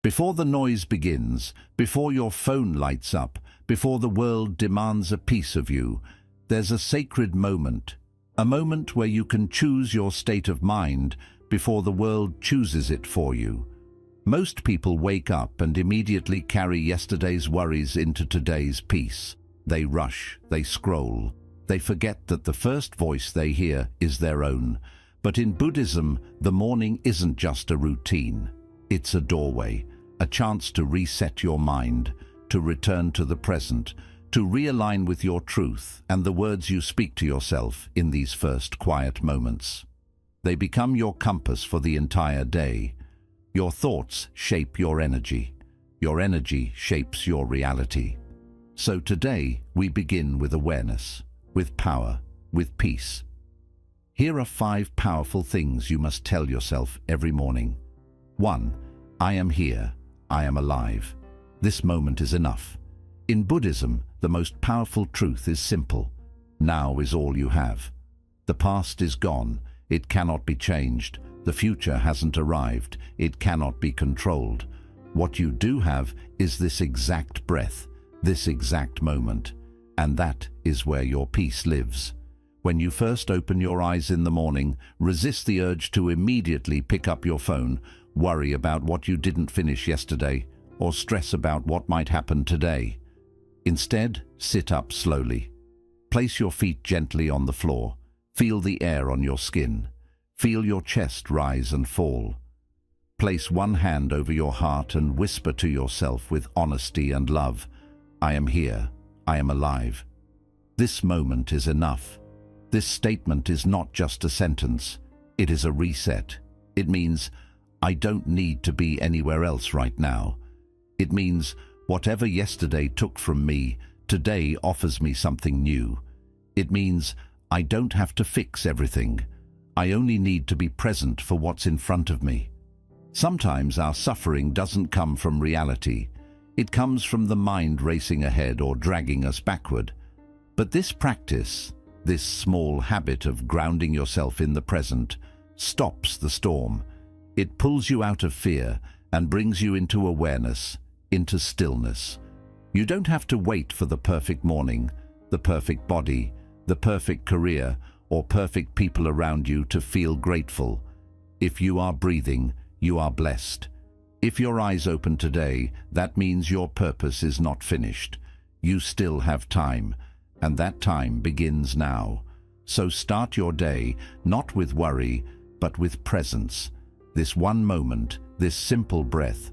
Before the noise begins, before your phone lights up, before the world demands a piece of you, there's a sacred moment, a moment where you can choose your state of mind before the world chooses it for you. Most people wake up and immediately carry yesterday's worries into today's peace. They rush, they scroll, they forget that the first voice they hear is their own. But in Buddhism, the morning isn't just a routine. It's a doorway, a chance to reset your mind, to return to the present, to realign with your truth and the words you speak to yourself in these first quiet moments. They become your compass for the entire day. Your thoughts shape your energy. Your energy shapes your reality. So today, we begin with awareness, with power, with peace. Here are 5 powerful things you must tell yourself every morning. 1. I am here. I am alive. This moment is enough. In Buddhism, the most powerful truth is simple. Now is all you have. The past is gone. It cannot be changed. The future hasn't arrived. It cannot be controlled. What you do have is this exact breath, this exact moment, and that is where your peace lives. When you first open your eyes in the morning, resist the urge to immediately pick up your phone, worry about what you didn't finish yesterday, or stress about what might happen today. Instead, sit up slowly. Place your feet gently on the floor. Feel the air on your skin. Feel your chest rise and fall. Place one hand over your heart and whisper to yourself with honesty and love, I am here. I am alive. This moment is enough. This statement is not just a sentence. It is a reset. It means, I don't need to be anywhere else right now. It means, whatever yesterday took from me, today offers me something new. It means, I don't have to fix everything. I only need to be present for what's in front of me. Sometimes our suffering doesn't come from reality. It comes from the mind racing ahead or dragging us backward. But this practice, this small habit of grounding yourself in the present, stops the storm. It pulls you out of fear and brings you into awareness, into stillness. You don't have to wait for the perfect morning, the perfect body, the perfect career, or perfect people around you to feel grateful. If you are breathing, you are blessed. If your eyes open today, that means your purpose is not finished. You still have time, and that time begins now. So start your day, not with worry, but with presence. This one moment, this simple breath,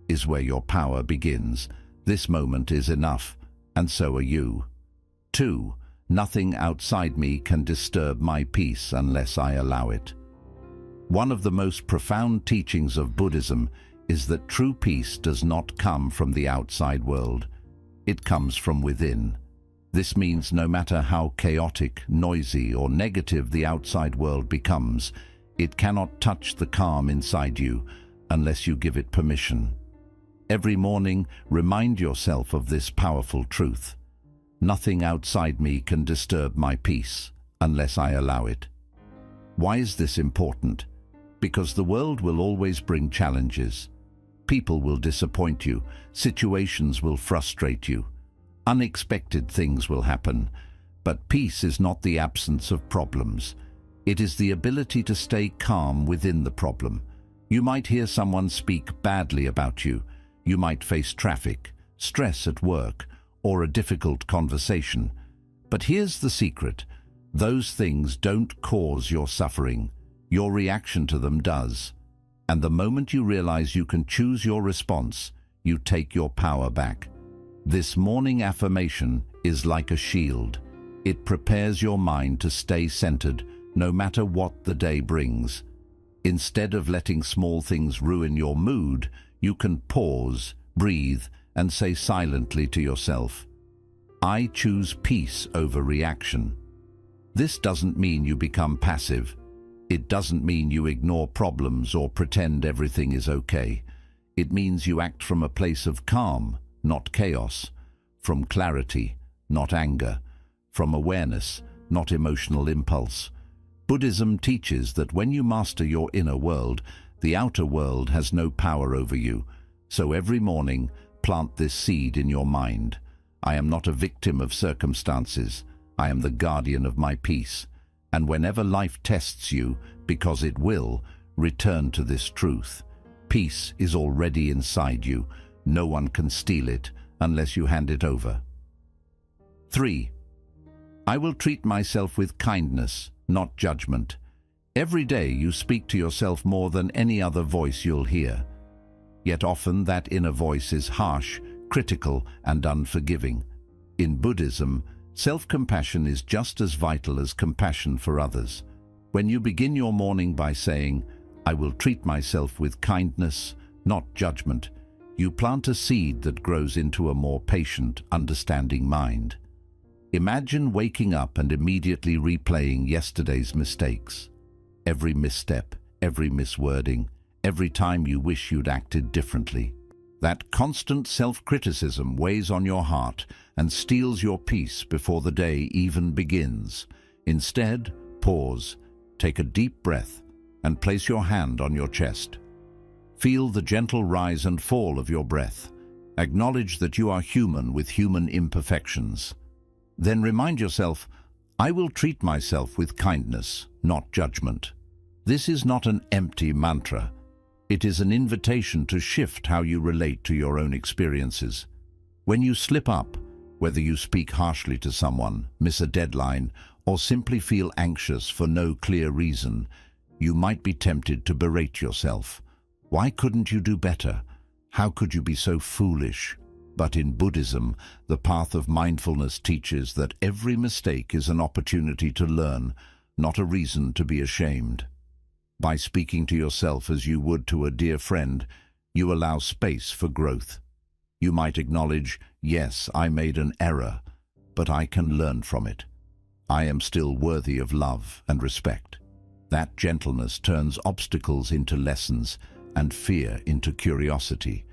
is where your power begins. This moment is enough, and so are you. 2. Nothing outside me can disturb my peace unless I allow it. One of the most profound teachings of Buddhism is that true peace does not come from the outside world. It comes from within. This means no matter how chaotic, noisy, or negative the outside world becomes, it cannot touch the calm inside you unless you give it permission. Every morning, remind yourself of this powerful truth. Nothing outside me can disturb my peace unless I allow it. Why is this important? Because the world will always bring challenges. People will disappoint you, situations will frustrate you, unexpected things will happen. But peace is not the absence of problems. It is the ability to stay calm within the problem. You might hear someone speak badly about you. You might face traffic, stress at work, or a difficult conversation. But here's the secret. Those things don't cause your suffering. Your reaction to them does. And the moment you realize you can choose your response, you take your power back. This morning affirmation is like a shield. It prepares your mind to stay centered no matter what the day brings. Instead of letting small things ruin your mood, you can pause, breathe, and say silently to yourself, I choose peace over reaction. This doesn't mean you become passive. It doesn't mean you ignore problems or pretend everything is okay. It means you act from a place of calm, not chaos, from clarity, not anger, from awareness, not emotional impulse. Buddhism teaches that when you master your inner world, the outer world has no power over you. So every morning, plant this seed in your mind. I am not a victim of circumstances. I am the guardian of my peace. And whenever life tests you, because it will, return to this truth. Peace is already inside you. No one can steal it unless you hand it over. 3. I will treat myself with kindness, not judgment. Every day you speak to yourself more than any other voice you'll hear. Yet often that inner voice is harsh, critical, and unforgiving. In Buddhism, self-compassion is just as vital as compassion for others. When you begin your morning by saying, I will treat myself with kindness, not judgment, you plant a seed that grows into a more patient, understanding mind. Imagine waking up and immediately replaying yesterday's mistakes. Every misstep, every miswording, every time you wish you'd acted differently. That constant self-criticism weighs on your heart and steals your peace before the day even begins. Instead, pause, take a deep breath, and place your hand on your chest. Feel the gentle rise and fall of your breath. Acknowledge that you are human with human imperfections. Then remind yourself, I will treat myself with kindness, not judgment. This is not an empty mantra. It is an invitation to shift how you relate to your own experiences. When you slip up, whether you speak harshly to someone, miss a deadline, or simply feel anxious for no clear reason, you might be tempted to berate yourself. Why couldn't you do better? How could you be so foolish? But in Buddhism, the path of mindfulness teaches that every mistake is an opportunity to learn, not a reason to be ashamed. By speaking to yourself as you would to a dear friend, you allow space for growth. You might acknowledge, yes, I made an error, but I can learn from it. I am still worthy of love and respect. That gentleness turns obstacles into lessons and fear into curiosity.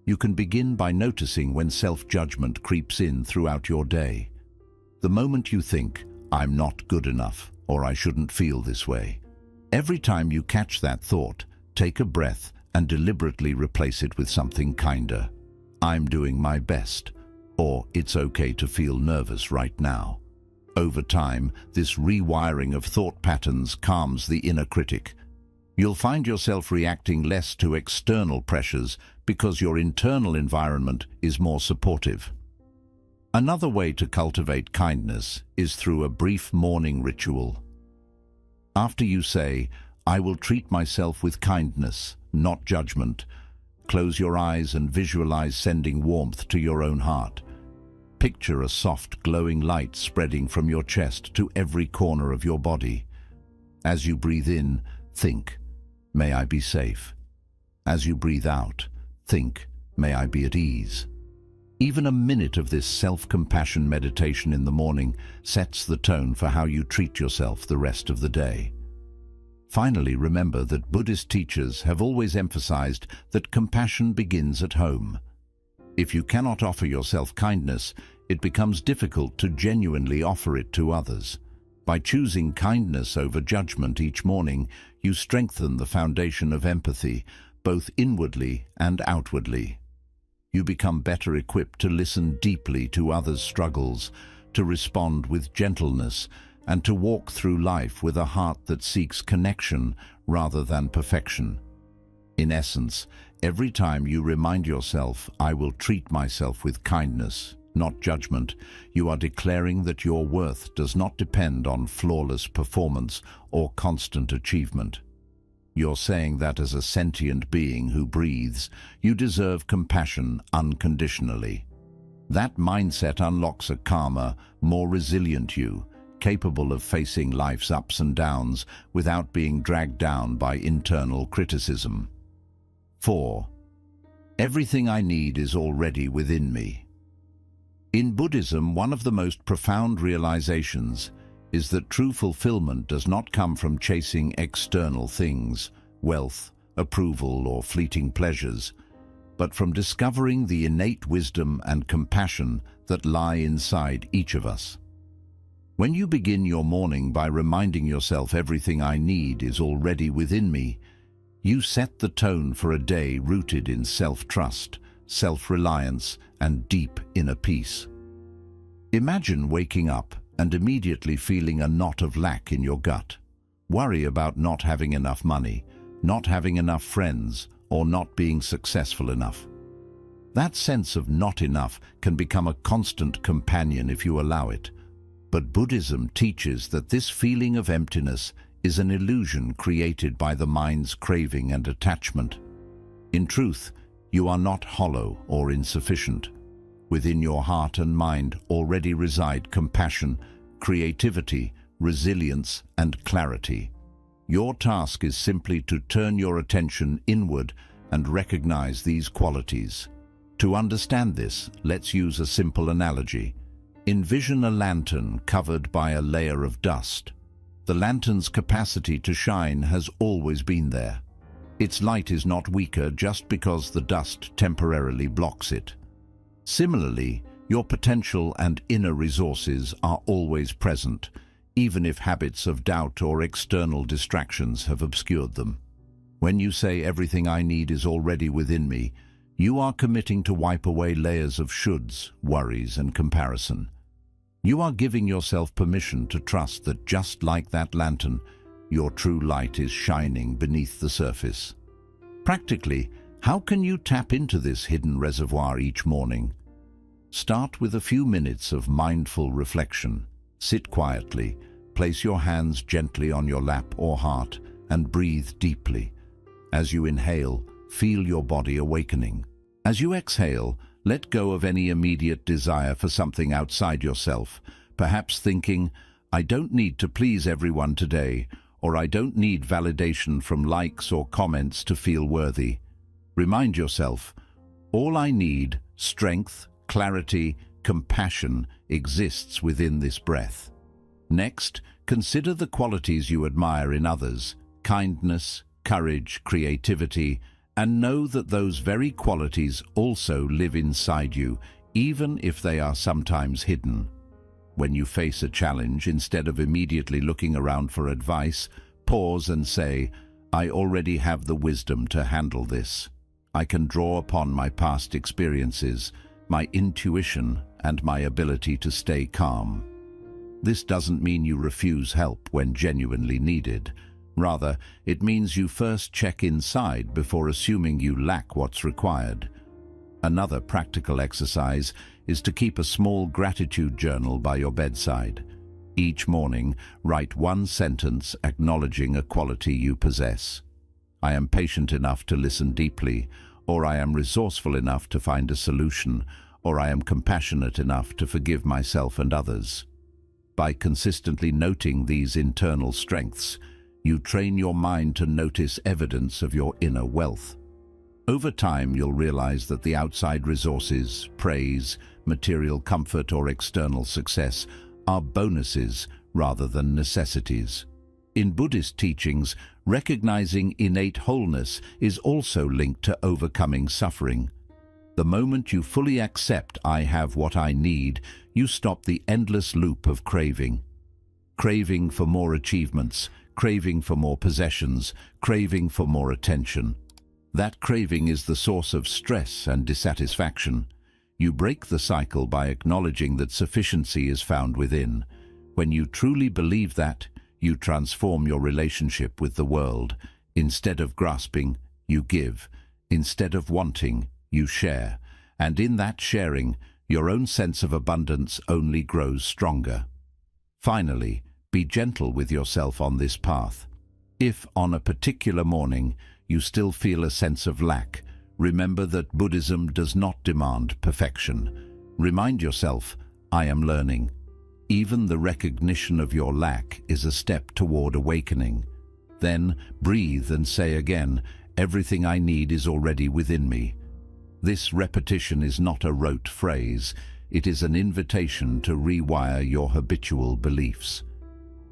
You can begin by noticing when self-judgment creeps in throughout your day. The moment you think, I'm not good enough, or I shouldn't feel this way. Every time you catch that thought, take a breath and deliberately replace it with something kinder. I'm doing my best, or it's okay to feel nervous right now. Over time, this rewiring of thought patterns calms the inner critic. You'll find yourself reacting less to external pressures because your internal environment is more supportive. Another way to cultivate kindness is through a brief morning ritual. After you say, I will treat myself with kindness, not judgment, close your eyes and visualize sending warmth to your own heart. Picture a soft, glowing light spreading from your chest to every corner of your body. As you breathe in, think, may I be safe. As you breathe out, think, may I be at ease. Even a minute of this self-compassion meditation in the morning sets the tone for how you treat yourself the rest of the day. Finally, remember that Buddhist teachers have always emphasized that compassion begins at home. If you cannot offer yourself kindness, it becomes difficult to genuinely offer it to others. By choosing kindness over judgment each morning, you strengthen the foundation of empathy, both inwardly and outwardly. You become better equipped to listen deeply to others' struggles, to respond with gentleness, and to walk through life with a heart that seeks connection rather than perfection. In essence, every time you remind yourself, I will treat myself with kindness, not judgment, you are declaring that your worth does not depend on flawless performance or constant achievement. You're saying that as a sentient being who breathes, you deserve compassion unconditionally. That mindset unlocks a calmer, more resilient you, capable of facing life's ups and downs without being dragged down by internal criticism. 4. Everything I need is already within me. In Buddhism, one of the most profound realizations is that true fulfillment does not come from chasing external things, wealth, approval, or fleeting pleasures, but from discovering the innate wisdom and compassion that lie inside each of us. When you begin your morning by reminding yourself everything I need is already within me, You set the tone for a day rooted in self-trust, self-reliance, and deep inner peace. Imagine waking up and immediately feeling a knot of lack in your gut. Worry about not having enough money, not having enough friends, or not being successful enough. That sense of not enough can become a constant companion if you allow it. But Buddhism teaches that this feeling of emptiness is an illusion created by the mind's craving and attachment. In truth, you are not hollow or insufficient. Within your heart and mind already reside compassion, creativity, resilience, and clarity. Your task is simply to turn your attention inward and recognize these qualities. To understand this, let's use a simple analogy. Envision a lantern covered by a layer of dust. The lantern's capacity to shine has always been there. Its light is not weaker just because the dust temporarily blocks it. Similarly, your potential and inner resources are always present, even if habits of doubt or external distractions have obscured them. When you say everything I need is already within me, you are committing to wipe away layers of shoulds, worries, and comparison. You are giving yourself permission to trust that just like that lantern, your true light is shining beneath the surface. Practically, how can you tap into this hidden reservoir each morning? Start with a few minutes of mindful reflection. Sit quietly, place your hands gently on your lap or heart, and breathe deeply. As you inhale, feel your body awakening. As you exhale, let go of any immediate desire for something outside yourself, perhaps thinking, I don't need to please everyone today, or I don't need validation from likes or comments to feel worthy. Remind yourself, all I need, strength, clarity, compassion, exists within this breath. Next, consider the qualities you admire in others, kindness, courage, creativity, and know that those very qualities also live inside you, even if they are sometimes hidden. When you face a challenge, instead of immediately looking around for advice, pause and say, I already have the wisdom to handle this. I can draw upon my past experiences, my intuition, and my ability to stay calm. This doesn't mean you refuse help when genuinely needed. Rather, it means you first check inside before assuming you lack what's required. Another practical exercise is to keep a small gratitude journal by your bedside. Each morning, write one sentence acknowledging a quality you possess. I am patient enough to listen deeply, or I am resourceful enough to find a solution, or I am compassionate enough to forgive myself and others. By consistently noting these internal strengths, you train your mind to notice evidence of your inner wealth. Over time, you'll realize that the outside resources, praise, material comfort, or external success are bonuses rather than necessities. In Buddhist teachings, recognizing innate wholeness is also linked to overcoming suffering. The moment you fully accept I have what I need, you stop the endless loop of craving. Craving for more achievements, craving for more possessions, craving for more attention. That craving is the source of stress and dissatisfaction. You break the cycle by acknowledging that sufficiency is found within. When you truly believe that, you transform your relationship with the world. Instead of grasping, you give. Instead of wanting, you share. And in that sharing, your own sense of abundance only grows stronger. Finally, be gentle with yourself on this path. If, on a particular morning, you still feel a sense of lack, remember that Buddhism does not demand perfection. Remind yourself, I am learning. Even the recognition of your lack is a step toward awakening. Then breathe and say again, everything I need is already within me. This repetition is not a rote phrase. It is an invitation to rewire your habitual beliefs.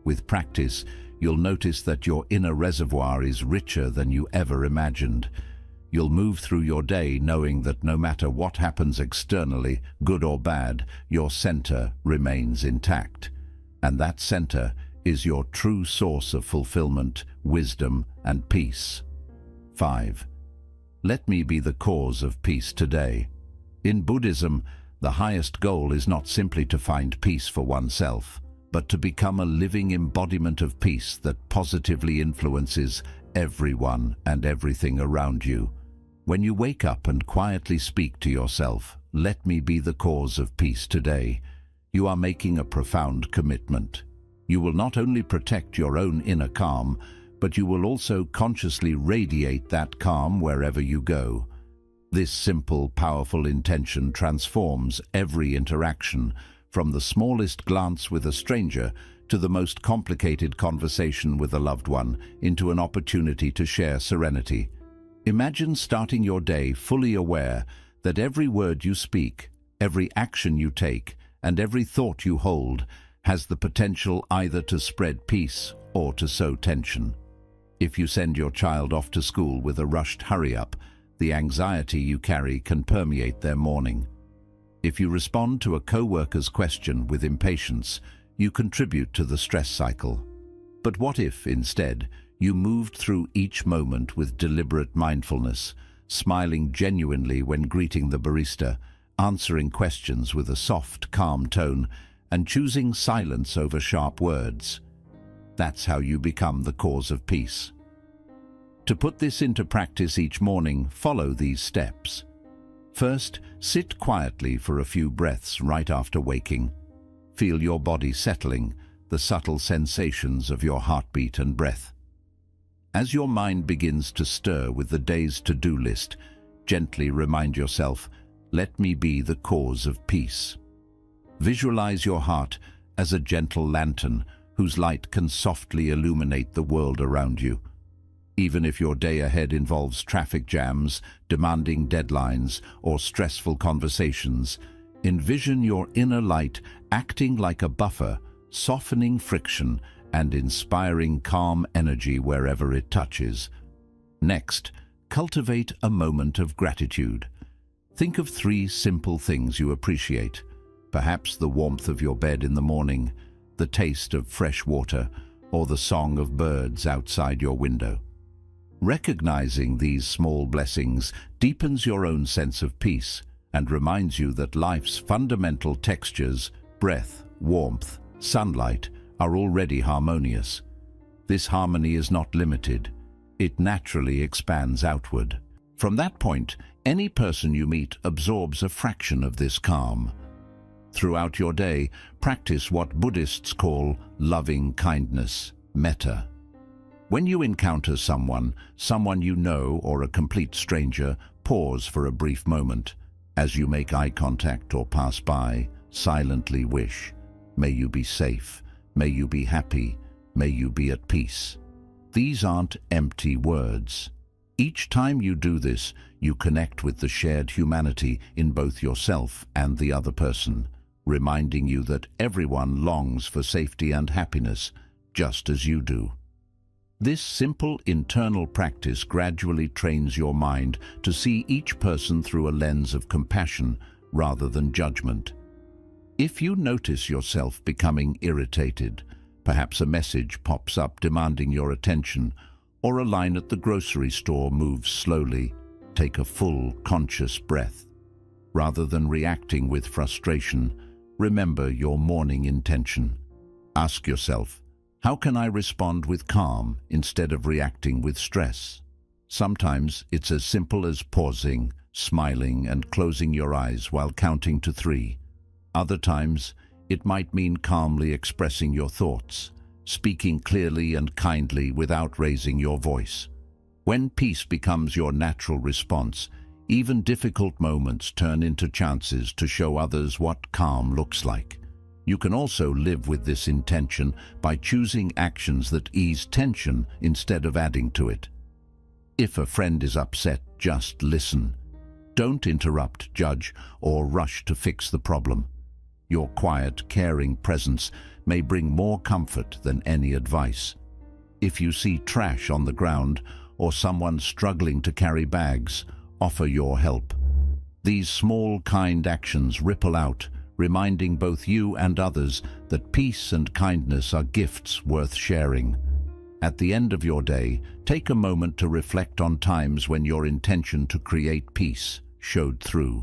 With practice, you'll notice that your inner reservoir is richer than you ever imagined. You'll move through your day knowing that no matter what happens externally, good or bad, your center remains intact. And that center is your true source of fulfillment, wisdom, and peace. 5. Let me be the cause of peace today. In Buddhism, the highest goal is not simply to find peace for oneself, but to become a living embodiment of peace that positively influences everyone and everything around you. When you wake up and quietly speak to yourself, "Let me be the cause of peace today," you are making a profound commitment. You will not only protect your own inner calm, but you will also consciously radiate that calm wherever you go. This simple, powerful intention transforms every interaction, from the smallest glance with a stranger to the most complicated conversation with a loved one, into an opportunity to share serenity. Imagine starting your day fully aware that every word you speak, every action you take, and every thought you hold has the potential either to spread peace or to sow tension. If you send your child off to school with a rushed hurry-up, the anxiety you carry can permeate their morning. If you respond to a co-worker's question with impatience, you contribute to the stress cycle. But what if, instead, you moved through each moment with deliberate mindfulness, smiling genuinely when greeting the barista, answering questions with a soft, calm tone, and choosing silence over sharp words? That's how you become the cause of peace. To put this into practice each morning, follow these steps. First, sit quietly for a few breaths right after waking. Feel your body settling, the subtle sensations of your heartbeat and breath. As your mind begins to stir with the day's to-do list, gently remind yourself, "Let me be the cause of peace." Visualize your heart as a gentle lantern whose light can softly illuminate the world around you. Even if your day ahead involves traffic jams, demanding deadlines, or stressful conversations, envision your inner light acting like a buffer, softening friction and inspiring calm energy wherever it touches. Next, cultivate a moment of gratitude. Think of 3 simple things you appreciate. Perhaps the warmth of your bed in the morning, the taste of fresh water, or the song of birds outside your window. Recognizing these small blessings deepens your own sense of peace and reminds you that life's fundamental textures, breath, warmth, sunlight, are already harmonious. This harmony is not limited. It naturally expands outward. From that point, any person you meet absorbs a fraction of this calm. Throughout your day, practice what Buddhists call loving kindness, metta. When you encounter someone you know, or a complete stranger, pause for a brief moment. As you make eye contact or pass by, silently wish, "May you be safe, may you be happy, may you be at peace." These aren't empty words. Each time you do this, you connect with the shared humanity in both yourself and the other person, reminding you that everyone longs for safety and happiness, just as you do. This simple internal practice gradually trains your mind to see each person through a lens of compassion rather than judgment. If you notice yourself becoming irritated, perhaps a message pops up demanding your attention, or a line at the grocery store moves slowly, take a full, conscious breath. Rather than reacting with frustration, remember your morning intention. Ask yourself, "How can I respond with calm instead of reacting with stress?" Sometimes it's as simple as pausing, smiling, and closing your eyes while counting to 3. Other times, it might mean calmly expressing your thoughts, speaking clearly and kindly without raising your voice. When peace becomes your natural response, even difficult moments turn into chances to show others what calm looks like. You can also live with this intention by choosing actions that ease tension instead of adding to it. If a friend is upset, just listen. Don't interrupt, judge, or rush to fix the problem. Your quiet, caring presence may bring more comfort than any advice. If you see trash on the ground or someone struggling to carry bags, offer your help. These small, kind actions ripple out, reminding both you and others that peace and kindness are gifts worth sharing. At the end of your day, take a moment to reflect on times when your intention to create peace showed through.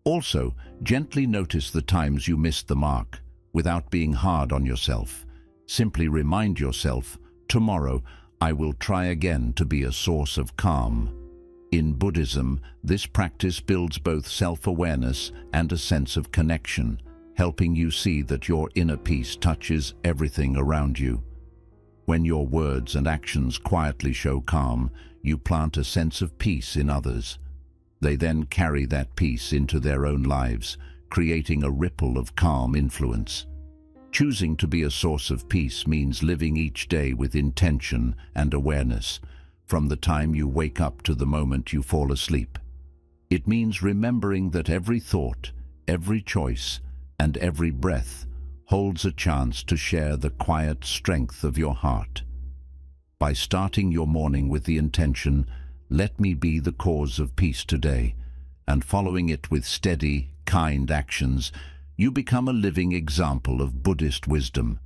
Also, gently notice the times you missed the mark, without being hard on yourself. Simply remind yourself, tomorrow I will try again to be a source of calm. In Buddhism, this practice builds both self-awareness and a sense of connection, helping you see that your inner peace touches everything around you. When your words and actions quietly show calm, you plant a sense of peace in others. They then carry that peace into their own lives, creating a ripple of calm influence. Choosing to be a source of peace means living each day with intention and awareness, from the time you wake up to the moment you fall asleep. It means remembering that every thought, every choice, and every breath holds a chance to share the quiet strength of your heart. By starting your morning with the intention, "Let me be the cause of peace today," and following it with steady, kind actions, you become a living example of Buddhist wisdom.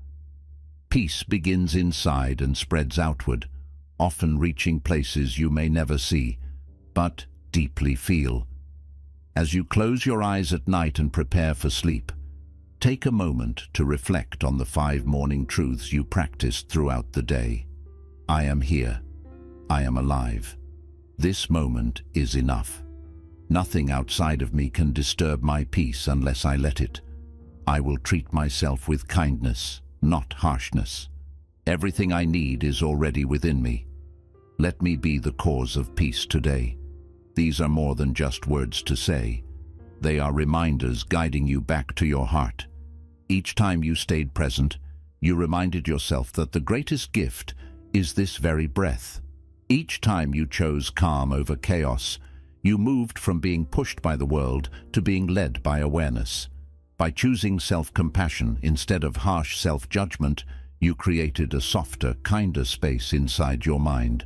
Peace begins inside and spreads outward, often reaching places you may never see, but deeply feel. As you close your eyes at night and prepare for sleep, take a moment to reflect on the 5 morning truths you practiced throughout the day. I am here. I am alive. This moment is enough. Nothing outside of me can disturb my peace unless I let it. I will treat myself with kindness, not harshness. Everything I need is already within me. Let me be the cause of peace today. These are more than just words to say. They are reminders guiding you back to your heart. Each time you stayed present, you reminded yourself that the greatest gift is this very breath. Each time you chose calm over chaos, you moved from being pushed by the world to being led by awareness. By choosing self-compassion instead of harsh self-judgment, you created a softer, kinder space inside your mind.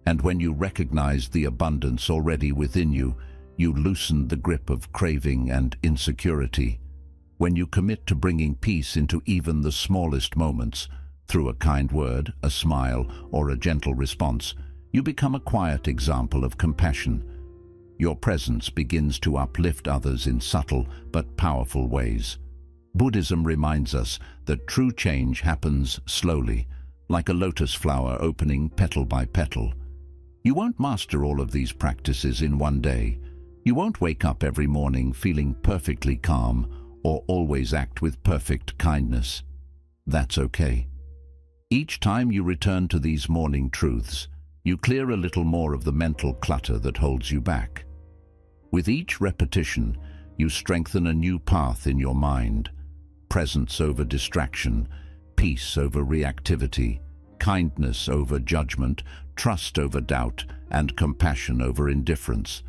And when you recognized the abundance already within you, you loosened the grip of craving and insecurity. When you commit to bringing peace into even the smallest moments, through a kind word, a smile, or a gentle response, you become a quiet example of compassion. Your presence begins to uplift others in subtle but powerful ways. Buddhism reminds us that true change happens slowly, like a lotus flower opening petal by petal. You won't master all of these practices in one day. You won't wake up every morning feeling perfectly calm or always act with perfect kindness. That's okay. Each time you return to these morning truths, you clear a little more of the mental clutter that holds you back. With each repetition, you strengthen a new path in your mind. Presence over distraction, peace over reactivity, kindness over judgment, trust over doubt, and compassion over indifference.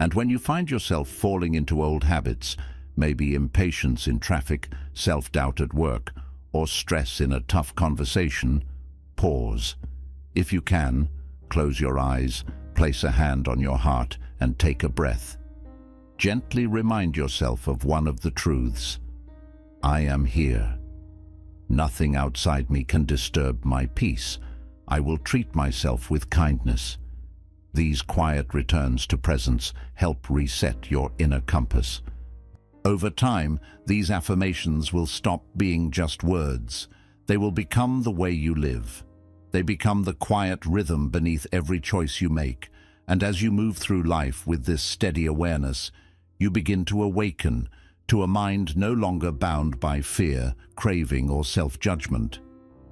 And when you find yourself falling into old habits, maybe impatience in traffic, self-doubt at work, or stress in a tough conversation, pause. If you can, close your eyes, place a hand on your heart, and take a breath. Gently remind yourself of one of the truths. I am here. Nothing outside me can disturb my peace. I will treat myself with kindness. These quiet returns to presence help reset your inner compass. Over time, these affirmations will stop being just words. They will become the way you live. They become the quiet rhythm beneath every choice you make. And as you move through life with this steady awareness, you begin to awaken to a mind no longer bound by fear, craving, or self-judgment.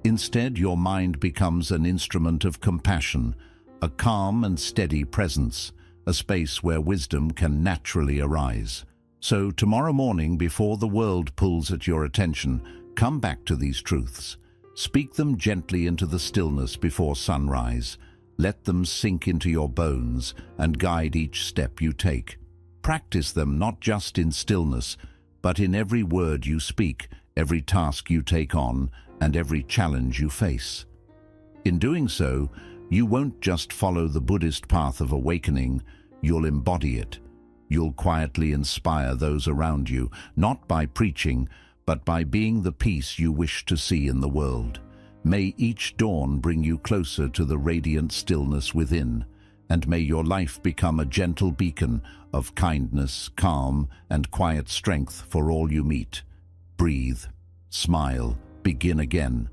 Instead, your mind becomes an instrument of compassion, a calm and steady presence, a space where wisdom can naturally arise. So tomorrow morning, before the world pulls at your attention, come back to these truths. Speak them gently into the stillness before sunrise. Let them sink into your bones and guide each step you take. Practice them not just in stillness, but in every word you speak, every task you take on, and every challenge you face. In doing so, you won't just follow the Buddhist path of awakening, you'll embody it. You'll quietly inspire those around you, not by preaching, but by being the peace you wish to see in the world. May each dawn bring you closer to the radiant stillness within, and may your life become a gentle beacon of kindness, calm, and quiet strength for all you meet. Breathe, smile, begin again,